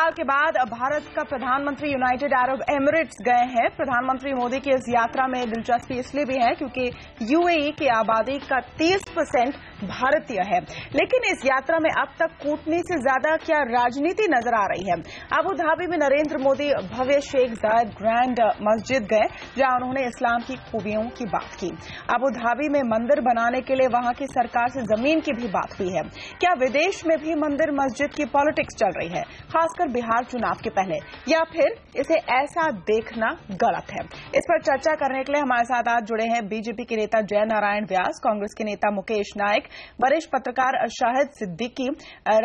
साल के बाद भारत का प्रधानमंत्री यूनाइटेड अरब एमिरेट्स गए हैं। प्रधानमंत्री मोदी की इस यात्रा में दिलचस्पी इसलिए भी है क्योंकि यूएई की आबादी का 30% भारतीय है। लेकिन इस यात्रा में अब तक कूटनीति से ज्यादा क्या राजनीति नजर आ रही है। अबू धाबी में नरेंद्र मोदी भव्य शेख जायद ग्रैंड मस्जिद गए, जहां उन्होंने इस्लाम की खूबियों की बात की। अबू धाबी में मंदिर बनाने के लिए वहां की सरकार से जमीन की भी बात हुई है। क्या विदेश में भी मंदिर मस्जिद की पॉलिटिक्स चल रही है, खासकर बिहार चुनाव के पहले, या फिर इसे ऐसा देखना गलत है? इस पर चर्चा करने के लिए हमारे साथ आज जुड़े हैं बीजेपी के नेता जय नारायण व्यास, कांग्रेस के नेता मुकेश नायक, वरिष्ठ पत्रकार शाहिद सिद्दीकी,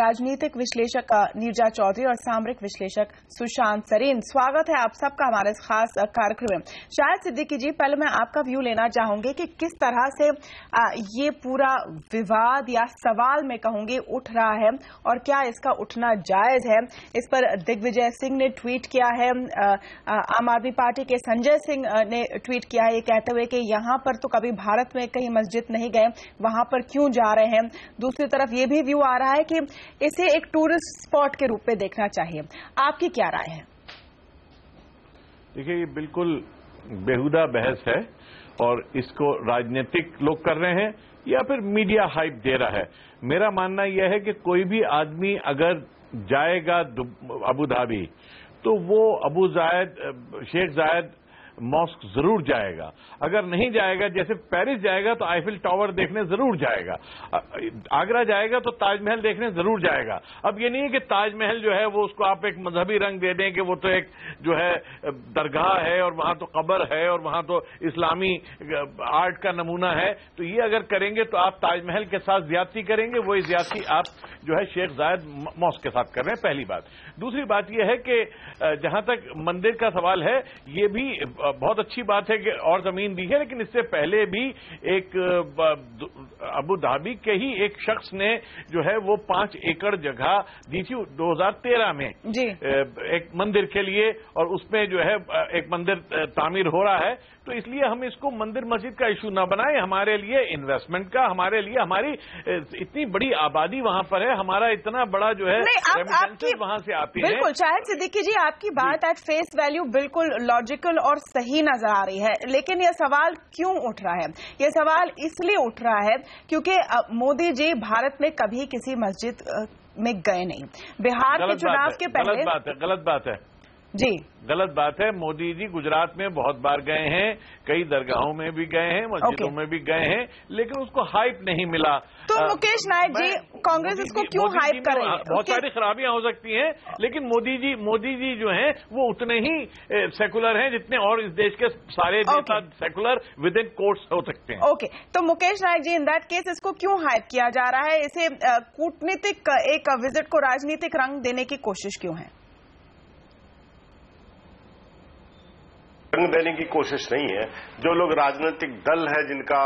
राजनीतिक विश्लेषक नीरजा चौधरी और सामरिक विश्लेषक सुशांत सरीन। स्वागत है आप सबका हमारे इस खास कार्यक्रम में। शाहिद सिद्दीकी जी, पहले मैं आपका व्यू लेना चाहूंगी कि किस तरह से ये पूरा विवाद या सवाल मैं कहूंगी उठ रहा है और क्या इसका उठना जायज है। इस पर दिग्विजय सिंह ने ट्वीट किया है, आम आदमी पार्टी के संजय सिंह ने ट्वीट किया है ये कहते हुए कि यहां पर तो कभी भारत में कहीं मस्जिद नहीं गए, वहां पर क्यों जा रहे हैं। दूसरी तरफ ये भी व्यू आ रहा है कि इसे एक टूरिस्ट स्पॉट के रूप में देखना चाहिए। आपकी क्या राय है? देखिए, ये बिल्कुल बेहुदा बहस है और इसको राजनीतिक लोग कर रहे हैं या फिर मीडिया हाइप दे रहा है। मेरा मानना यह है कि कोई भी आदमी अगर जाएगा अबू धाबी तो वो शेख जायद मॉस्क जरूर जाएगा। अगर नहीं जाएगा, जैसे पेरिस जाएगा तो आईफिल टावर देखने जरूर जाएगा, आगरा जाएगा तो ताजमहल देखने जरूर जाएगा। अब ये नहीं है कि ताजमहल जो है वो उसको आप एक मजहबी रंग दे दें कि वो तो एक जो है दरगाह है और वहां तो कब्र है और वहां तो इस्लामी आर्ट का नमूना है। तो ये अगर करेंगे तो आप ताजमहल के साथ ज्यादती करेंगे, वही ज्यादती आप जो है शेख जायद मॉस्क के साथ कर रहे हैं, पहली बात। दूसरी बात यह है कि जहां तक मंदिर का सवाल है, ये भी बहुत अच्छी बात है कि और जमीन दी है, लेकिन इससे पहले भी एक अबू धाबी के ही एक शख्स ने जो है वो 5 एकड़ जगह दी थी 2013 में जी। एक मंदिर के लिए, और उसमें जो है एक मंदिर तामीर हो रहा है। तो इसलिए हम इसको मंदिर मस्जिद का इशू ना बनाएं। हमारे लिए इन्वेस्टमेंट का, हमारे लिए हमारी इतनी बड़ी आबादी वहां पर है, हमारा इतना बड़ा जो है रेमिटेंसेस वहां से आती है। बिल्कुल शाहिद सिद्दीकी जी, आपकी बात एट फेस वैल्यू बिल्कुल लॉजिकल और सही नजर आ रही है, लेकिन यह सवाल क्यों उठ रहा है? यह सवाल इसलिए उठ रहा है क्योंकि मोदी जी भारत में कभी किसी मस्जिद में गए नहीं। बिहार के चुनाव के पहले गलत बात है जी, गलत बात है। मोदी जी गुजरात में बहुत बार गए हैं, कई दरगाहों में भी गए हैं, मस्जिदों में भी गए हैं, लेकिन उसको हाइप नहीं मिला। तो मुकेश नायक जी, कांग्रेस इसको क्यों हाइप कर रही है? बहुत सारी खराबियां हो सकती हैं, लेकिन मोदी जी जो हैं वो उतने ही सेकुलर हैं जितने और इस देश के सारे नेता सेकुलर विद इन कोर्ट्स हो सकते हैं। ओके, तो मुकेश नायक जी, इन दैट केस इसको क्यों हाइप किया जा रहा है? इसे कूटनीतिक एक विजिट को राजनीतिक रंग देने की कोशिश क्यों है? रंग देने की कोशिश नहीं है। जो लोग राजनीतिक दल है, जिनका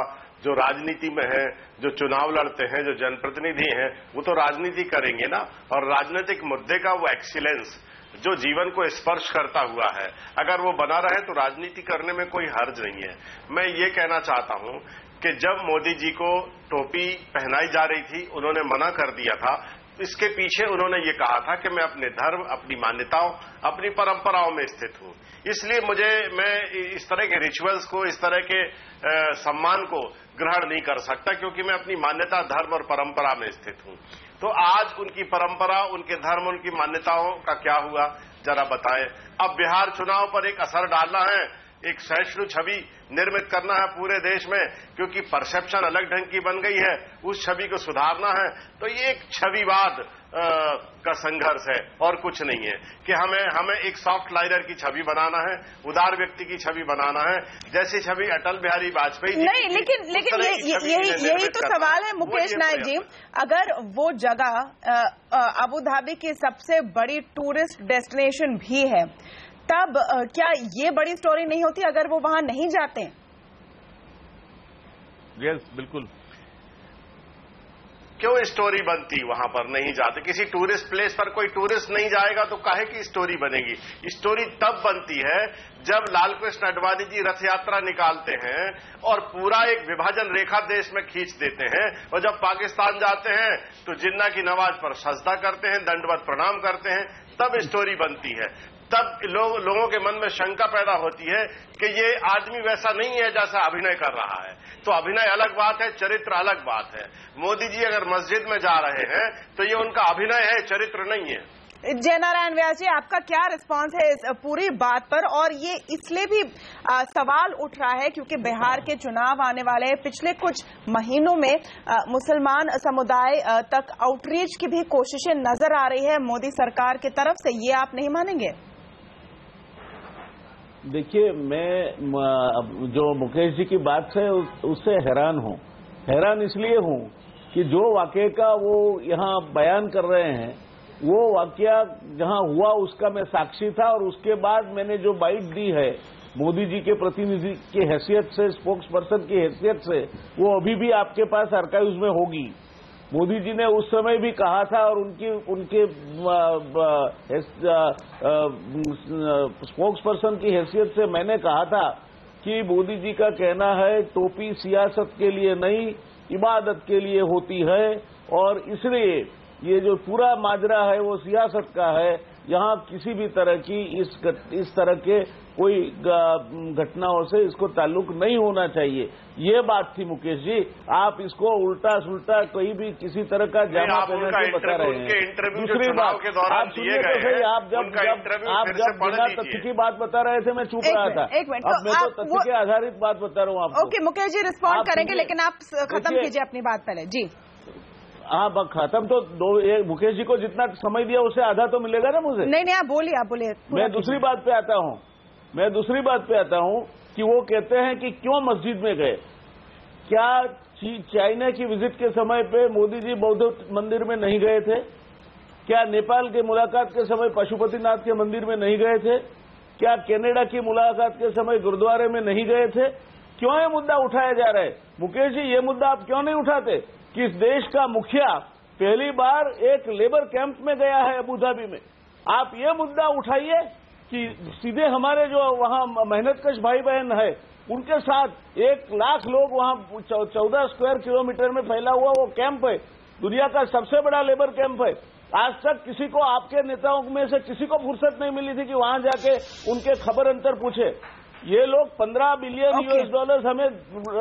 जो राजनीति में है, जो चुनाव लड़ते हैं, जो जनप्रतिनिधि हैं, वो तो राजनीति करेंगे ना। और राजनीतिक मुद्दे का वो एक्सीलेंस जो जीवन को स्पर्श करता हुआ है, अगर वो बना रहे तो राजनीति करने में कोई हर्ज नहीं है। मैं ये कहना चाहता हूं कि जब मोदी जी को टोपी पहनाई जा रही थी, उन्होंने मना कर दिया था। इसके पीछे उन्होंने ये कहा था कि मैं अपने धर्म, अपनी मान्यताओं, अपनी परंपराओं में स्थित हूं। इसलिए मैं इस तरह के रिचुअल्स को, इस तरह के सम्मान को ग्रहण नहीं कर सकता, क्योंकि मैं अपनी मान्यता, धर्म और परंपरा में स्थित हूं। तो आज उनकी परंपरा, उनके धर्म, उनकी मान्यताओं का क्या हुआ, जरा बताएं। अब बिहार चुनाव पर एक असर डालना है, एक सहिष्णु छवि निर्मित करना है पूरे देश में, क्योंकि परसेप्शन अलग ढंग की बन गई है, उस छवि को सुधारना है। तो ये एक छविवाद का संघर्ष है और कुछ नहीं है कि हमें एक सॉफ्ट लाइनर की छवि बनाना है, उदार व्यक्ति की छवि बनाना है, जैसी छवि अटल बिहारी वाजपेयी जी नहीं, लेकिन यही तो सवाल है मुकेश नायक जी। अगर वो जगह अबू धाबी की सबसे बड़ी टूरिस्ट डेस्टिनेशन भी है, तब क्या ये बड़ी स्टोरी नहीं होती अगर वो वहां नहीं जाते? यस, बिल्कुल। क्यों स्टोरी बनती वहां पर नहीं जाते? किसी टूरिस्ट प्लेस पर कोई टूरिस्ट नहीं जाएगा तो काहे की स्टोरी बनेगी? स्टोरी तब बनती है जब लालकृष्ण आडवाणी जी रथ यात्रा निकालते हैं और पूरा एक विभाजन रेखा देश में खींच देते हैं, और जब पाकिस्तान जाते हैं तो जिन्ना की नमाज पर सजदा करते हैं, दंडवत प्रणाम करते हैं, तब स्टोरी बनती है, तब लोगों के मन में शंका पैदा होती है कि ये आदमी वैसा नहीं है जैसा अभिनय कर रहा है। तो अभिनय अलग बात है, चरित्र अलग बात है। मोदी जी अगर मस्जिद में जा रहे हैं तो ये उनका अभिनय है, चरित्र नहीं है। जयनारायण व्यास जी, आपका क्या रिस्पांस है इस पूरी बात पर? और ये इसलिए भी सवाल उठ रहा है क्योंकि बिहार के चुनाव आने वाले हैं। पिछले कुछ महीनों में मुसलमान समुदाय तक आउटरीच की भी कोशिशें नजर आ रही है मोदी सरकार की तरफ से, ये आप नहीं मानेंगे? देखिए, मैं जो मुकेश जी की बात है उससे हैरान हूं। हैरान इसलिए हूं कि जो वाकये का वो यहाँ बयान कर रहे हैं, वो वाकया जहां हुआ उसका मैं साक्षी था, और उसके बाद मैंने जो बाइट दी है मोदी जी के प्रतिनिधि की हैसियत से, स्पोक्स पर्सन की हैसियत से, वो अभी भी आपके पास आर्काइव्स में होगी। मोदी जी ने उस समय भी कहा था, और उनके स्पोक्स पर्सन की हैसियत से मैंने कहा था कि मोदी जी का कहना है टोपी सियासत के लिए नहीं, इबादत के लिए होती है, और इसलिए ये जो पूरा माजरा है वो सियासत का है। यहाँ किसी भी तरह की इस तरह के कोई घटनाओं से इसको ताल्लुक नहीं होना चाहिए। ये बात थी मुकेश जी, आप इसको उल्टा सुल्टा कोई भी किसी तरह का जामा पहन के बता रहे हैं। दूसरी बात, आप सुनिए तो सही, आप जब बिना तथ्य की बात बता रहे थे मैं चुप रहा था। अब मैं तो तथ्य के आधारित बात बता रहा हूँ आपको। ओके मुकेश जी, रिस्पॉन्ड करेंगे, लेकिन आप खत्म कीजिए अपनी बात पहले जी। हाँ, खत्म तो मुकेश जी को जितना समय दिया उससे आधा तो मिलेगा ना मुझे। नहीं, आप बोलिए। मैं दूसरी बात पे आता हूँ कि वो कहते हैं कि क्यों मस्जिद में गए। क्या चाइना की विजिट के समय पे मोदी जी बौद्ध मंदिर में नहीं गए थे? क्या नेपाल के मुलाकात के समय पशुपतिनाथ के मंदिर में नहीं गए थे? क्या कनाडा की मुलाकात के समय गुरुद्वारे में नहीं गए थे? क्यों ये मुद्दा उठाया जा रहा है? मुकेश जी, ये मुद्दा आप क्यों नहीं उठाते कि इस देश का मुखिया पहली बार एक लेबर कैंप में गया है अबू धाबी में? आप ये मुद्दा उठाइए कि सीधे हमारे जो वहां मेहनतकश भाई बहन है उनके साथ 1 लाख लोग वहां 14 स्क्वायर किलोमीटर में फैला हुआ वो कैंप है, दुनिया का सबसे बड़ा लेबर कैंप है। आज तक किसी को, आपके नेताओं में से किसी को फुर्सत नहीं मिली थी कि वहां जाके उनके खबर अंतर पूछे। ये लोग 15 बिलियन US हमें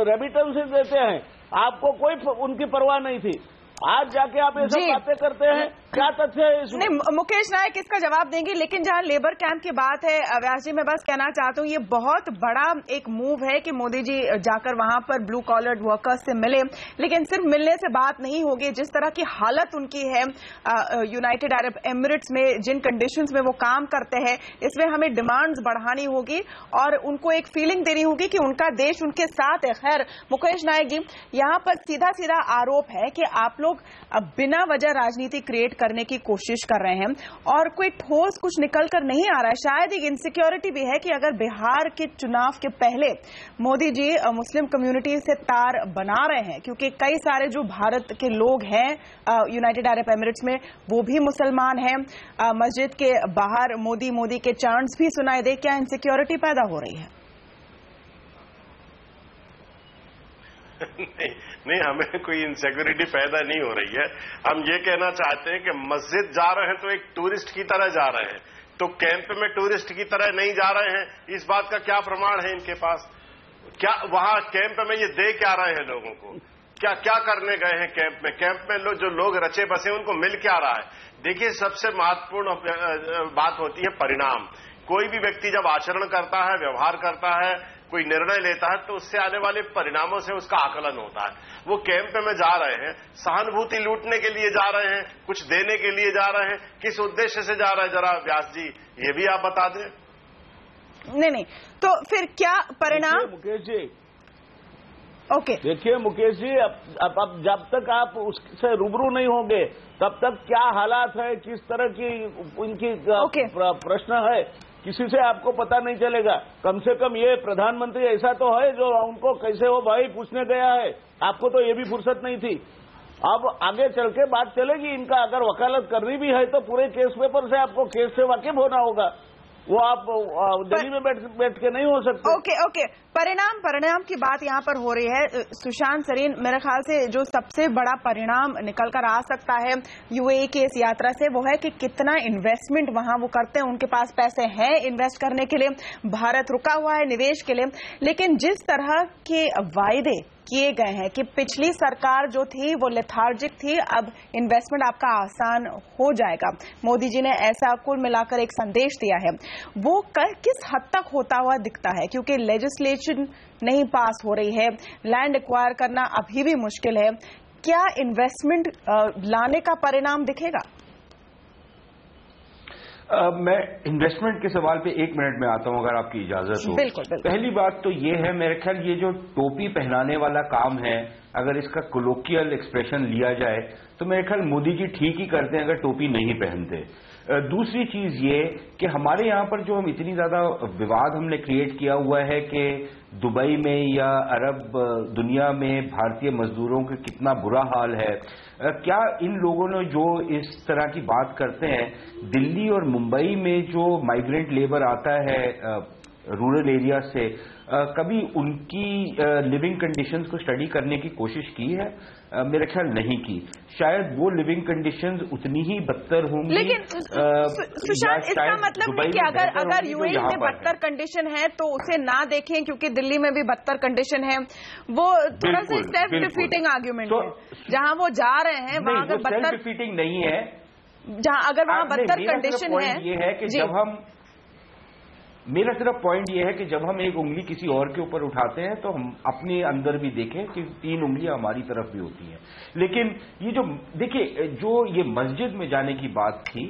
रेमिटेंसेस देते हैं, आपको कोई उनकी परवाह नहीं थी। आज जाके आप ऐसा बातें करते हैं, क्या तथ्य है इसमें? नहीं, मुकेश नायक इसका जवाब देंगे, लेकिन जहां लेबर कैंप की बात है व्यास जी, मैं बस कहना चाहता हूं ये बहुत बड़ा एक मूव है कि मोदी जी जाकर वहां पर ब्लू कॉलर्ड वर्कर्स से मिले, लेकिन सिर्फ मिलने से बात नहीं होगी। जिस तरह की हालत उनकी है यूनाइटेड अरब एमिरेट्स में, जिन कंडीशंस में वो काम करते हैं, इसमें हमें डिमांड्स बढ़ानी होगी और उनको एक फीलिंग देनी होगी कि उनका देश उनके साथ है। खैर मुकेश नायक जी, यहाँ पर सीधा सीधा आरोप है कि आप लोग बिना वजह राजनीति क्रिएट करने की कोशिश कर रहे हैं और कोई ठोस कुछ निकल कर नहीं आ रहा है। शायद एक इनसिक्योरिटी भी है कि अगर बिहार के चुनाव के पहले मोदी जी मुस्लिम कम्युनिटी से तार बना रहे हैं, क्योंकि कई सारे जो भारत के लोग हैं यूनाइटेड अरब एमिरेट्स में वो भी मुसलमान हैं। मस्जिद के बाहर मोदी मोदी के चांट्स भी सुनाई दे। क्या इनसिक्योरिटी पैदा हो रही है? नहीं, हमें कोई इनसिक्योरिटी पैदा नहीं हो रही है। हम ये कहना चाहते हैं कि मस्जिद जा रहे हैं तो एक टूरिस्ट की तरह जा रहे हैं, तो कैंप में टूरिस्ट की तरह नहीं जा रहे हैं। इस बात का क्या प्रमाण है इनके पास? क्या वहां कैंप में ये दे क्या रहे हैं लोगों को? क्या करने गए हैं कैंप में? कैंप में जो लोग रचे बसे उनको मिल क्या रहा है? देखिए, सबसे महत्वपूर्ण बात होती है परिणाम। कोई भी व्यक्ति जब आचरण करता है, व्यवहार करता है, कोई निर्णय लेता है, तो उससे आने वाले परिणामों से उसका आकलन होता है। वो कैंप में जा रहे हैं, सहानुभूति लूटने के लिए जा रहे हैं, कुछ देने के लिए जा रहे हैं, किस उद्देश्य से जा रहे हैं? जरा व्यास जी ये भी आप बता दें। नहीं, तो फिर क्या परिणाम? मुकेश जी, ओके, देखिए मुकेश जी, अब जब तक आप उससे रूबरू नहीं होंगे तब तक क्या हालात है, किस तरह की उनकी प्रश्न है, किसी से आपको पता नहीं चलेगा। कम से कम ये प्रधानमंत्री ऐसा तो है जो उनको कैसे हो भाई पूछने गया है, आपको तो ये भी फुर्सत नहीं थी। अब आगे चल के बात चलेगी इनका। अगर वकालत करनी भी है तो पूरे केस पेपर से आपको केस से वाकिफ होना होगा। वो आप दिल्ली में बैठ के नहीं हो सकते। ओके परिणाम की बात यहाँ पर हो रही है। सुशांत सरीन, मेरे ख्याल से जो सबसे बड़ा परिणाम निकल कर आ सकता है यूएई की इस यात्रा से वो है कि कितना इन्वेस्टमेंट वहां वो करते हैं। उनके पास पैसे हैं इन्वेस्ट करने के लिए, भारत रुका हुआ है निवेश के लिए, लेकिन जिस तरह के वायदे किए गए हैं कि पिछली सरकार जो थी वो लेथार्जिक थी, अब इन्वेस्टमेंट आपका आसान हो जाएगा, मोदी जी ने ऐसा कुल मिलाकर एक संदेश दिया है, वो किस हद तक होता हुआ दिखता है? क्योंकि लेजिस्लेशन नहीं पास हो रही है, लैंड एक्वायर करना अभी भी मुश्किल है, क्या इन्वेस्टमेंट लाने का परिणाम दिखेगा? मैं इन्वेस्टमेंट के सवाल पे 1 मिनट में आता हूं, अगर आपकी इजाजत हो। बिल्कुल। पहली बात तो ये है, मेरे ख्याल ये जो टोपी पहनाने वाला काम है, अगर इसका कोलोकियल एक्सप्रेशन लिया जाए तो मेरे ख्याल मोदी जी ठीक ही करते हैं अगर टोपी नहीं पहनते। दूसरी चीज ये कि हमारे यहाँ पर जो हम इतनी ज्यादा विवाद हमने क्रिएट किया हुआ है कि दुबई में या अरब दुनिया में भारतीय मजदूरों का कितना बुरा हाल है, क्या इन लोगों ने जो इस तरह की बात करते हैं, दिल्ली और मुंबई में जो माइग्रेंट लेबर आता है रूरल एरिया से, कभी उनकी लिविंग कंडीशंस को स्टडी करने की कोशिश की है? मेरे ख्याल नहीं की। शायद वो लिविंग कंडीशंस उतनी ही बदतर होंगी। लेकिन सुशांत, इसका मतलब है कि अगर यूएई में बदतर कंडीशन है तो उसे ना देखें, क्योंकि दिल्ली में भी बदतर कंडीशन है। वो थोड़ा सा सेल्फ डिफीटिंग आर्ग्यूमेंट है। जहां वो जा रहे हैं वहां अगर बदतर, सेल्फ डिफीटिंग नहीं है, जहां अगर वहां बदतर कंडीशन है। ये है कि जब हम, मेरा सिर्फ पॉइंट ये है कि जब हम एक उंगली किसी और के ऊपर उठाते हैं तो हम अपने अंदर भी देखें कि 3 उंगलियां हमारी तरफ भी होती हैं। लेकिन ये जो देखिए, जो ये मस्जिद में जाने की बात थी,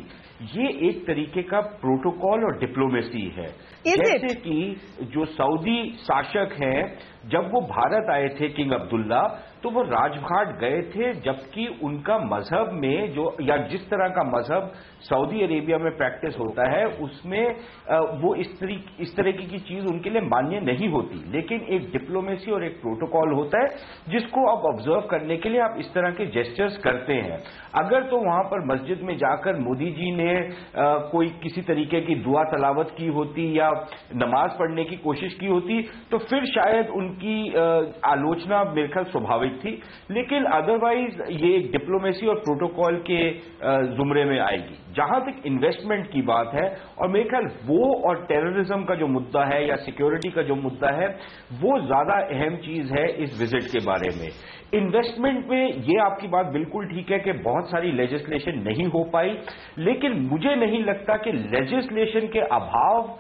ये एक तरीके का प्रोटोकॉल और डिप्लोमेसी है। जैसे कि जो सऊदी शासक हैं, जब वो भारत आए थे किंग अब्दुल्ला, तो वो राजघाट गए थे, जबकि उनका मजहब में जो, या जिस तरह का मजहब सऊदी अरेबिया में प्रैक्टिस होता है, उसमें वो इस तरह की चीज उनके लिए मान्य नहीं होती। लेकिन एक डिप्लोमेसी और एक प्रोटोकॉल होता है जिसको आप ऑब्जर्व करने के लिए आप इस तरह के जेस्चर्स करते हैं। अगर तो वहां पर मस्जिद में जाकर मोदी जी ने कोई किसी तरीके की दुआ तलावत की होती या नमाज पढ़ने की कोशिश की होती तो फिर शायद उनकी आलोचना मेरे ख्याल स्वाभाविक थी। लेकिन अदरवाइज ये एक डिप्लोमेसी और प्रोटोकॉल के जुमरे में आएगी। जहां तक इन्वेस्टमेंट की बात है, और मेरे ख्याल वो और टेररिज्म का जो मुद्दा है या सिक्योरिटी का जो मुद्दा है, वो ज्यादा अहम चीज है इस विजिट के बारे में। इन्वेस्टमेंट में ये आपकी बात बिल्कुल ठीक है कि बहुत सारी लेजिस्लेशन नहीं हो पाई, लेकिन मुझे नहीं लगता कि लेजिस्लेशन के अभाव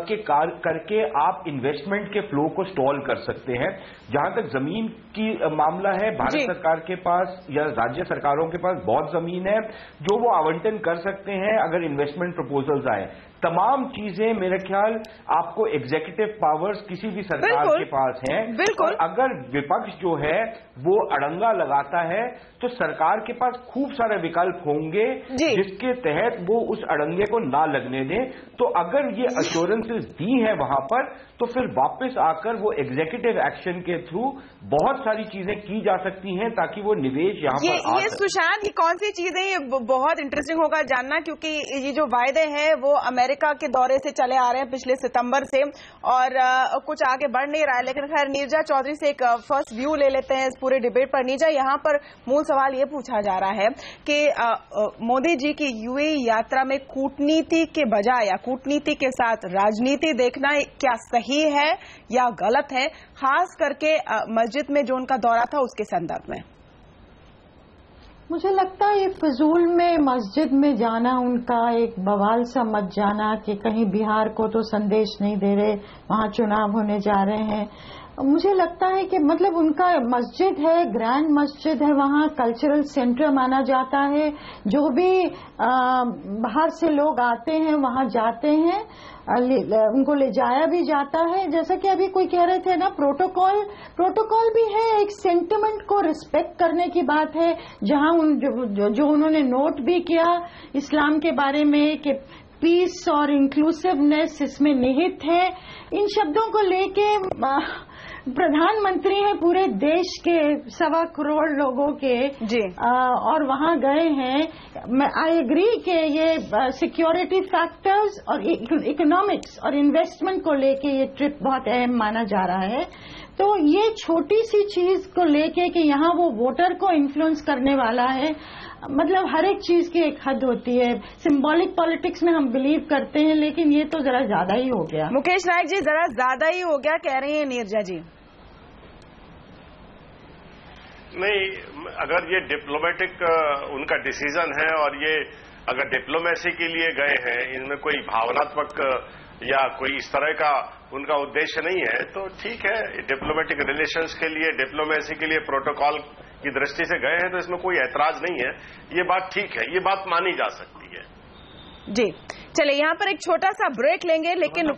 के करके आप इन्वेस्टमेंट के फ्लो को स्टॉल कर सकते हैं। जहां तक जमीन की मामला है, भारत सरकार के पास या राज्य सरकारों के पास बहुत जमीन है जो वो आवंटन कर सकते हैं अगर इन्वेस्टमेंट प्रपोजल्स आए। तमाम चीजें मेरे ख्याल आपको एग्जीक्यूटिव पावर्स किसी भी सरकार के पास हैं, और अगर विपक्ष जो है वो अड़ंगा लगाता है तो सरकार के पास खूब सारे विकल्प होंगे जिसके तहत वो उस अड़ंगे को ना लगने दें। तो अगर ये अश्योरेंसेस दी हैं वहां पर, तो फिर वापस आकर वो एग्जीक्यूटिव एक्शन के थ्रू बहुत सारी चीजें की जा सकती हैं ताकि वो निवेश यहाँ पर ये सुशांत, ये कौन सी चीजें, ये बहुत इंटरेस्टिंग होगा जानना, क्योंकि ये जो वायदे हैं वो अमेरिका के दौरे से चले आ रहे हैं पिछले सितंबर से, और कुछ आगे बढ़ नहीं रहा है। लेकिन खैर, नीरजा चौधरी से एक फर्स्ट व्यू ले लेते हैं इस पूरे डिबेट पर। नीरजा, यहाँ पर मूल सवाल ये पूछा जा रहा है कि मोदी जी की यूएई यात्रा में कूटनीति के बजाय या कूटनीति के साथ राजनीति देखना क्या सही है या गलत है, खास करके मस्जिद में जो उनका दौरा था उसके संदर्भ में? मुझे लगता है ये फिजूल में मस्जिद में जाना, उनका एक बवाल सा मच जाना कि कहीं बिहार को तो संदेश नहीं दे रहे, वहां चुनाव होने जा रहे हैं। मुझे लगता है कि मतलब उनका मस्जिद है, ग्रैंड मस्जिद है, वहाँ कल्चरल सेंटर माना जाता है। जो भी बाहर से लोग आते हैं वहाँ जाते हैं, उनको ले जाया भी जाता है। जैसा कि अभी कोई कह रहे थे ना, प्रोटोकॉल भी है, एक सेंटिमेंट को रिस्पेक्ट करने की बात है। जहाँ जो उन्होंने नोट भी किया इस्लाम के बारे में कि पीस और इंक्लूसिवनेस इसमें निहित है, इन शब्दों को लेके प्रधानमंत्री हैं पूरे देश के 1.25 करोड़ लोगों के जी। और वहां गए हैं। आई एग्री कि ये सिक्योरिटी फैक्टर्स और इकोनॉमिक्स और इन्वेस्टमेंट को लेके ये ट्रिप बहुत अहम माना जा रहा है। तो ये छोटी सी चीज को लेके कि यहाँ वो वोटर को इन्फ्लुएंस करने वाला है, मतलब हर एक चीज की एक हद होती है। सिंबॉलिक पॉलिटिक्स में हम बिलीव करते हैं, लेकिन ये तो जरा ज्यादा ही हो गया। मुकेश नायक जी, जरा ज्यादा ही हो गया कह रही हैं नीरजा जी। नहीं, अगर ये डिप्लोमेटिक उनका डिसीजन है और ये अगर डिप्लोमेसी के लिए गए हैं, इनमें कोई भावनात्मक या कोई इस तरह का उनका उद्देश्य नहीं है, तो ठीक है। डिप्लोमेटिक रिलेशंस के लिए, डिप्लोमेसी के लिए प्रोटोकॉल की दृष्टि से गए हैं, तो इसमें कोई ऐतराज नहीं है। ये बात ठीक है, ये बात मानी जा सकती है। जी, चलिए यहाँ पर एक छोटा सा ब्रेक लेंगे, लेकिन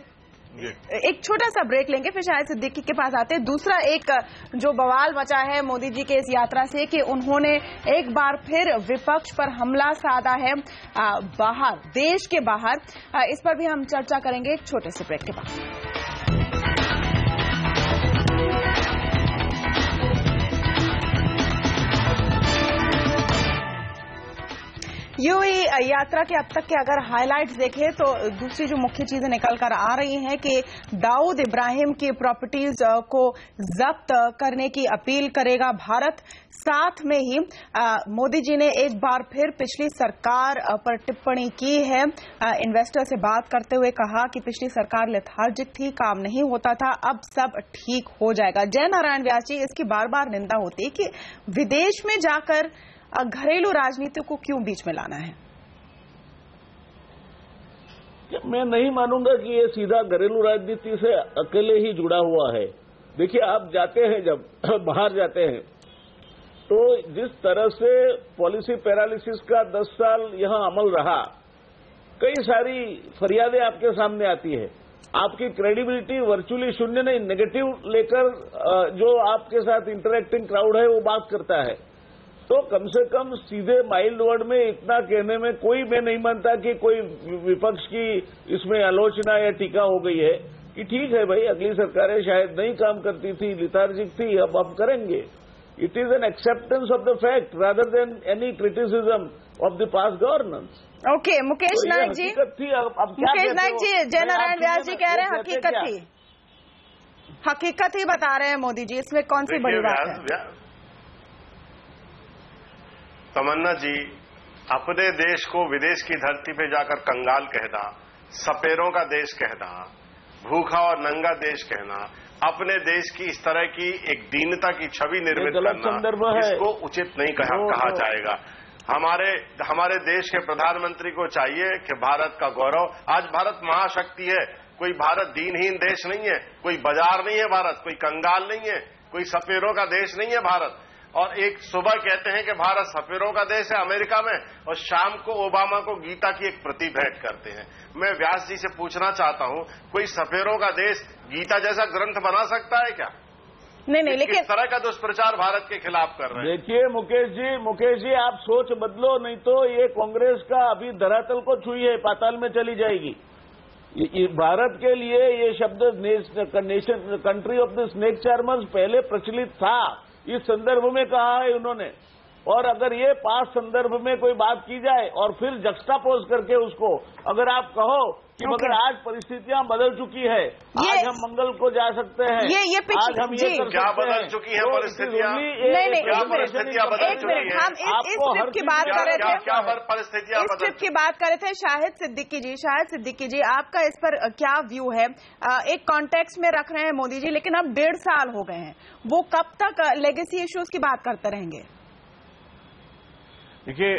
एक छोटा सा ब्रेक लेंगे, फिर शायद सिद्दीकी के पास आते हैं। दूसरा एक जो बवाल मचा है मोदी जी के इस यात्रा से कि उन्होंने एक बार फिर विपक्ष पर हमला साधा है बाहर, देश के बाहर, इस पर भी हम चर्चा करेंगे एक छोटे से ब्रेक के बाद। यूएई यात्रा के अब तक के अगर हाइलाइट्स देखें तो दूसरी जो मुख्य चीजें निकल कर आ रही हैं कि दाऊद इब्राहिम की प्रॉपर्टीज को जब्त करने की अपील करेगा भारत। साथ में ही मोदी जी ने एक बार फिर पिछली सरकार पर टिप्पणी की है। इन्वेस्टर से बात करते हुए कहा कि पिछली सरकार लेथार्जिक थी, काम नहीं होता था, अब सब ठीक हो जाएगा। जय नारायण व्यास जी, इसकी बार बार निंदा होती है कि विदेश में जाकर घरेलू राजनीति को क्यों बीच में लाना है? मैं नहीं मानूंगा कि ये सीधा घरेलू राजनीति से अकेले ही जुड़ा हुआ है। देखिए, आप जाते हैं, जब बाहर जाते हैं, तो जिस तरह से पॉलिसी पैरालिसिस का 10 साल यहां अमल रहा, कई सारी फरियादें आपके सामने आती है। आपकी क्रेडिबिलिटी वर्चुअली शून्य नहीं, नेगेटिव लेकर जो आपके साथ इंटरेक्टिंग क्राउड है वो बात करता है। तो कम से कम सीधे माइल्ड वर्ड में इतना कहने में कोई, मैं नहीं मानता कि कोई विपक्ष की इसमें आलोचना या टीका हो गई है कि ठीक है भाई, अगली सरकारें शायद नहीं काम करती थी, लिथार्जिक थी, अब हम करेंगे। It is an acceptance of the fact rather than any criticism of the past governance. Okay, Mukesh Nayak ji, Mukesh Nayak ji, Jai Narayan व्यास जी कह रहे हैं हकीकत थी, हकीकत ही बता रहे हैं मोदी जी, इसमें कौन सी बड़ी बात है? तमन्ना जी, अपने देश को विदेश की धरती पे जाकर कंगाल कहना, सपेरों का देश कहना, भूखा और नंगा देश कहना, अपने देश की इस तरह की एक दीनता की छवि निर्मित करना, इसको उचित नहीं कहा जाएगा। हमारे देश के प्रधानमंत्री को चाहिए कि भारत का गौरव, आज भारत महाशक्ति है, कोई भारत दीनहीन देश नहीं है, कोई बाजार नहीं है भारत, कोई कंगाल नहीं है, कोई सपेरों का देश नहीं है भारत। और एक सुबह कहते हैं कि भारत सपेरों का देश है अमेरिका में, और शाम को ओबामा को गीता की एक प्रति भेंट करते हैं। मैं व्यास जी से पूछना चाहता हूं, कोई सपेरों का देश गीता जैसा ग्रंथ बना सकता है क्या? नहीं, लेकिन किस तरह का दुष्प्रचार भारत के खिलाफ कर रहे हैं? देखिए मुकेश जी, आप सोच बदलो, नहीं तो ये कांग्रेस का अभी धरातल को छुई है, पाताल में चली जाएगी। भारत के लिए ये शब्द country of the snake charmers पहले प्रचलित था, इस संदर्भ में कहा है उन्होंने। और अगर ये पास संदर्भ में कोई बात की जाए और फिर जक्स्टापोज करके उसको अगर आप कहो कि मगर आज परिस्थितियां बदल चुकी है, आज हम मंगल को जा सकते हैं, आज हम ये कर क्या सकते बदल हैं, चुकी है परिस्थितियां? नहीं, क्या परिस्थितियां बदल चुकी है? हम इस ट्रिप की बात कर रहे थे, क्या परिस्थितियां इस ट्रिप की बात कर रहे थे। शाहिद सिद्दीकी जी, आपका इस पर क्या व्यू है? एक कॉन्टेक्स्ट में रख रहे हैं मोदी जी, लेकिन अब 1.5 साल हो गए हैं, वो कब तक लेगेसी इश्यूज की बात करते रहेंगे? देखिए,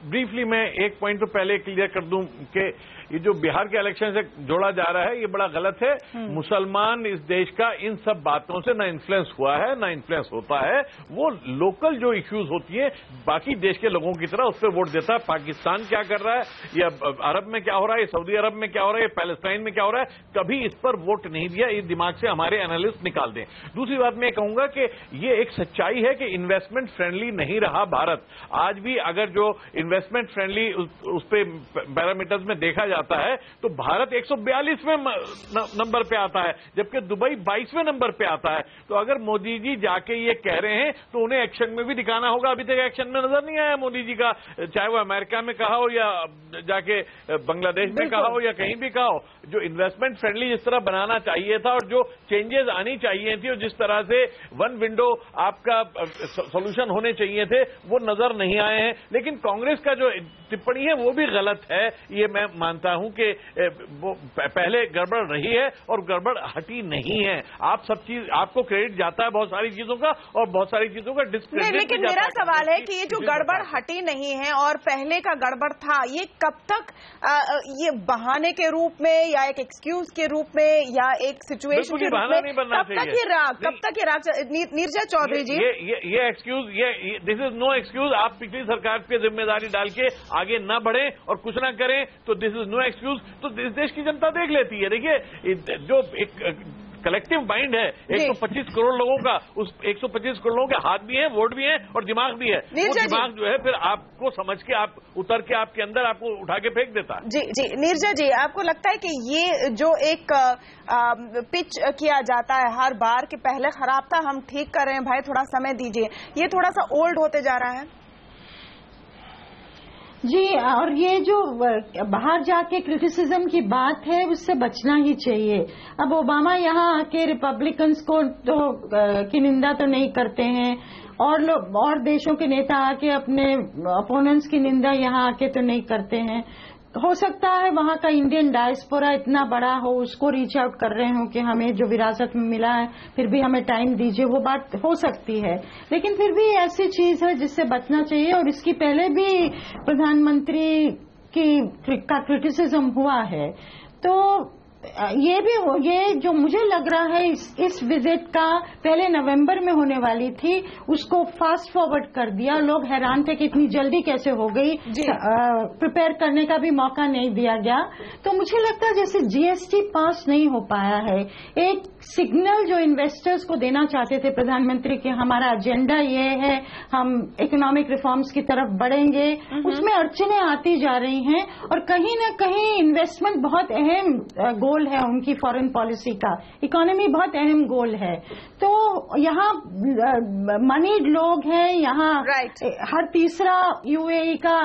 ब्रीफली मैं एक पॉइंट तो पहले क्लियर कर दूं कि ये जो बिहार के इलेक्शन से जोड़ा जा रहा है, ये बड़ा गलत है। मुसलमान इस देश का इन सब बातों से ना इन्फ्लुएंस हुआ है, ना इन्फ्लुएंस होता है। वो लोकल जो इश्यूज होती है, बाकी देश के लोगों की तरह उस पर वोट देता है। पाकिस्तान क्या कर रहा है, या अरब में क्या हो रहा है, सऊदी अरब में क्या हो रहा है, पैलेस्टाइन में क्या हो रहा है, कभी इस पर वोट नहीं दिया। इस दिमाग से हमारे एनालिस्ट निकाल दें। दूसरी बात मैं कहूंगा कि ये एक सच्चाई है कि इन्वेस्टमेंट फ्रेंडली नहीं रहा भारत। आज भी अगर जो इन्वेस्टमेंट फ्रेंडली उस पे पैरामीटर्स में देखा जाता है तो भारत 142वें नंबर पे आता है, जबकि दुबई 22वें नंबर पे आता है। तो अगर मोदी जी जाके ये कह रहे हैं तो उन्हें एक्शन में भी दिखाना होगा। अभी तक एक्शन में नजर नहीं आया मोदी जी का, चाहे वो अमेरिका में कहा हो या जाके बांग्लादेश में कहा हो या कहीं भी कहा हो। जो इन्वेस्टमेंट फ्रेंडली जिस तरह बनाना चाहिए था और जो चेंजेस आनी चाहिए थी और जिस तरह से वन विंडो आपका सॉल्यूशन होने चाहिए थे वो नजर नहीं आए हैं। लेकिन कांग्रेस का जो टिप्पणी है वो भी गलत है, ये मैं मानता हूं कि वो पहले गड़बड़ रही है और गड़बड़ हटी नहीं है। आप सब चीज, आपको क्रेडिट जाता है बहुत सारी चीजों का और बहुत सारी चीजों का डिस्क्रेडिट। लेकिन मेरा सवाल है कि ये जो गड़बड़ हटी नहीं है और पहले का गड़बड़ था, ये कब तक ये बहाने के रूप में या एक एक्सक्यूज के रूप में या एक सिचुएशन के रूप में कब तक ये नीरजा चौधरी जी ये एक्सक्यूज, ये दिस इज नो एक्सक्यूज। आप पिछली सरकार पे जिम्मेदारी डाल के आगे न बढ़े और कुछ ना करें तो दिस इज नो एक्सक्यूज। तो इस देश की जनता देख लेती है। देखिए जो एक कलेक्टिव माइंड है 125 करोड़ लोगों का, उस 125 करोड़ लोगों के हाथ भी हैं, वोट भी हैं और दिमाग भी है। वो दिमाग जो है फिर आपको समझ के आप उतर के आपके अंदर आपको उठा के फेंक देता है। जी नीरजा जी, आपको लगता है कि ये जो एक पिच किया जाता है हर बार कि पहले खराब था, हम ठीक कर रहे हैं, भाई थोड़ा समय दीजिए, ये थोड़ा सा ओल्ड होते जा रहा है? जी, और ये जो बाहर जाके क्रिटिसिज्म की बात है उससे बचना ही चाहिए। अब ओबामा यहाँ आके रिपब्लिकन्स को तो की निंदा तो नहीं करते हैं और लोग और देशों के नेता आके अपने अपोनेंट्स की निंदा यहाँ आके तो नहीं करते हैं। हो सकता है वहां का इंडियन डायस्पोरा इतना बड़ा हो, उसको रीच आउट कर रहे हो कि हमें जो विरासत में मिला है फिर भी हमें टाइम दीजिए, वो बात हो सकती है। लेकिन फिर भी ऐसी चीज है जिससे बचना चाहिए और इसकी पहले भी प्रधानमंत्री का क्रिटिसिज्म हुआ है। तो ये जो मुझे लग रहा है इस विजिट का पहले नवंबर में होने वाली थी उसको फास्ट फॉरवर्ड कर दिया। लोग हैरान थे कि इतनी जल्दी कैसे हो गई, प्रिपेयर करने का भी मौका नहीं दिया गया। तो मुझे लगता है जैसे जीएसटी पास नहीं हो पाया है, एक सिग्नल जो इन्वेस्टर्स को देना चाहते थे प्रधानमंत्री कि हमारा एजेंडा ये है, हम इकोनॉमिक रिफॉर्म्स की तरफ बढ़ेंगे, उसमें अड़चनें आती जा रही हैं और कहीं न कहीं इन्वेस्टमेंट बहुत अहम गोल है उनकी फॉरेन पॉलिसी का, इकोनॉमी बहुत अहम गोल है। तो यहाँ मनीड लोग हैं, यहाँ हर तीसरा यूएई का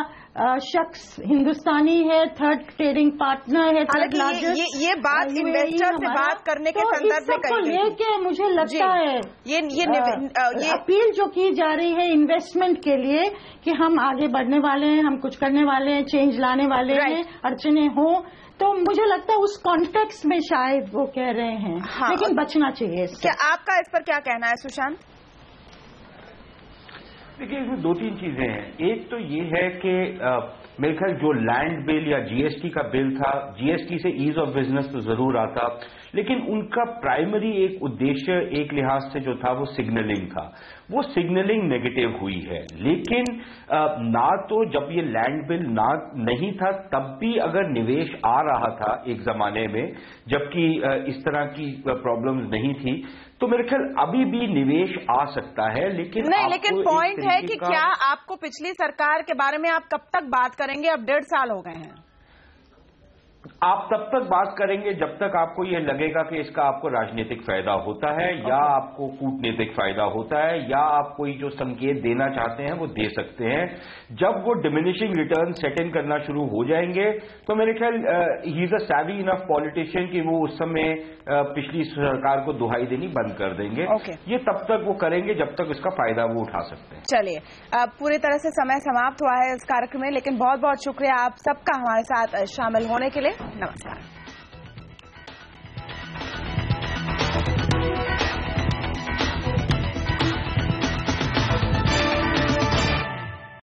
शख्स हिंदुस्तानी है, थर्ड ट्रेडिंग पार्टनर है, थर्ड लार्जेस्ट। ये बात इन्वेस्टर से बात करने के संदर्भ में कही लेके मुझे लगता है ये अपील जो की जा रही है इन्वेस्टमेंट के लिए कि हम आगे बढ़ने वाले हैं, हम कुछ करने वाले हैं, चेंज लाने वाले हैं, अड़चने हो, तो मुझे लगता है उस कॉन्टेक्स्ट में शायद वो कह रहे हैं। लेकिन बचना चाहिए इससे। क्या आपका इस पर क्या कहना है सुशांत? देखिए, इसमें दो तीन चीजें हैं। एक तो ये है कि मेरे ख्याल जो लैंड बिल या जीएसटी का बिल था, जीएसटी से ईज ऑफ बिजनेस तो जरूर आता, लेकिन उनका प्राइमरी एक उद्देश्य एक लिहाज से जो था वो सिग्नलिंग था। वो सिग्नलिंग नेगेटिव हुई है। लेकिन ना तो जब ये लैंड बिल नहीं था तब भी अगर निवेश आ रहा था एक जमाने में, जबकि इस तरह की प्रॉब्लम्स नहीं थी, तो मेरे ख्याल अभी भी निवेश आ सकता है। लेकिन पॉइंट है कि क्या आपको पिछली सरकार के बारे में आप कब तक बात करेंगे? अब 1.5 साल हो गए हैं। आप तब तक बात करेंगे जब तक आपको यह लगेगा कि इसका आपको राजनीतिक फायदा होता है या आपको कूटनीतिक फायदा होता है या आप कोई जो संकेत देना चाहते हैं वो दे सकते हैं। जब वो डिमिनिशिंग रिटर्न सेट इन करना शुरू हो जाएंगे तो मेरे ख्याल he is a savvy enough politician कि वो उस समय पिछली सरकार को दुहाई देनी बंद कर देंगे। ये तब तक वो करेंगे जब तक इसका फायदा वो उठा सकते हैं। चलिए, पूरी तरह से समय समाप्त हुआ है इस कार्यक्रम में, लेकिन बहुत बहुत शुक्रिया आप सबका हमारे साथ शामिल होने के लिए। नमस्कार।